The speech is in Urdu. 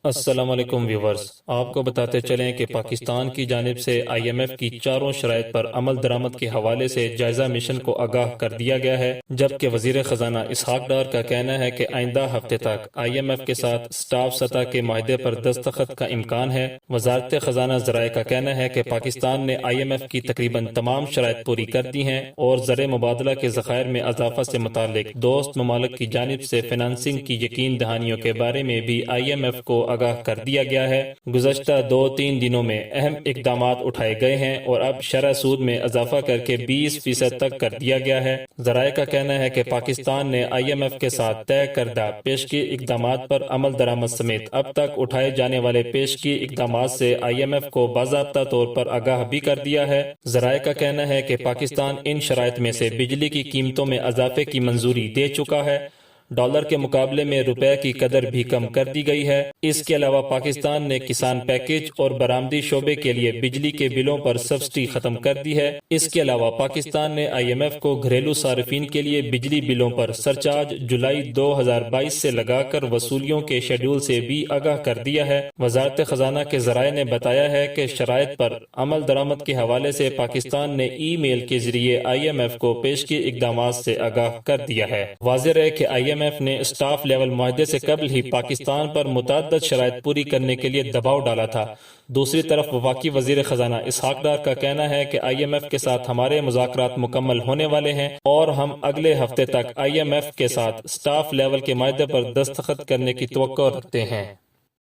السلام علیکم ویورز، آپ کو بتاتے چلیں کہ پاکستان کی جانب سے آئی ایم ایف کی چاروں شرائط پر عمل درآمد کے حوالے سے جائزہ مشن کو آگاہ کر دیا گیا ہے، جبکہ وزیر خزانہ اسحاق ڈار کا کہنا ہے کہ آئندہ ہفتے تک آئی ایم ایف کے ساتھ اسٹاف سطح کے معاہدے پر دستخط کا امکان ہے۔ وزارت خزانہ ذرائع کا کہنا ہے کہ پاکستان نے آئی ایم ایف کی تقریباً تمام شرائط پوری کر دی ہیں اور زر مبادلہ کے ذخائر میں اضافہ سے متعلق دوست ممالک کی جانب سے فنانسنگ کی یقین دہانیوں کے بارے میں بھی آئی ایم ایف کو آگاہ کر دیا گیا ہے۔ گزشتہ 2-3 دنوں میں اہم اقدامات اٹھائے گئے ہیں اور اب شرح سود میں اضافہ کر کے 20% تک کر دیا گیا ہے۔ ذرائع کا کہنا ہے کہ پاکستان نے آئی ایم ایف کے ساتھ طے کردہ پیشگی اقدامات پر عمل درآمد سمیت اب تک اٹھائے جانے والے پیشگی اقدامات سے آئی ایم ایف کو باضابطہ طور پر آگاہ بھی کر دیا ہے۔ ذرائع کا کہنا ہے کہ پاکستان ان شرائط میں سے بجلی کی قیمتوں میں اضافے کی منظوری دے چکا ہے۔ ڈالر کے مقابلے میں روپے کی قدر بھی کم کر دی گئی ہے۔ اس کے علاوہ پاکستان نے کسان پیکیج اور برآمدی شعبے کے لیے بجلی کے بلوں پر سبسڈی ختم کر دی ہے۔ اس کے علاوہ پاکستان نے آئی ایم ایف کو گھریلو صارفین کے لیے بجلی بلوں پر سرچارج جولائی 2022 سے لگا کر وصولیوں کے شیڈول سے بھی آگاہ کر دیا ہے۔ وزارت خزانہ کے ذرائع نے بتایا ہے کہ شرائط پر عمل درآمد کے حوالے سے پاکستان نے ای میل کے ذریعے آئی ایم ایف کو پیشگی اقدامات سے آگاہ کر دیا ہے۔ واضح ہے کہ آئی ایم ایف نے اسٹاف لیول معاہدے سے قبل ہی پاکستان پر متعدد شرائط پوری کرنے کے لیے دباؤ ڈالا تھا۔ دوسری طرف وفاقی وزیر خزانہ اسحاق ڈار کا کہنا ہے کہ آئی ایم ایف کے ساتھ ہمارے مذاکرات مکمل ہونے والے ہیں اور ہم اگلے ہفتے تک آئی ایم ایف کے ساتھ اسٹاف لیول کے معاہدے پر دستخط کرنے کی توقع رکھتے ہیں۔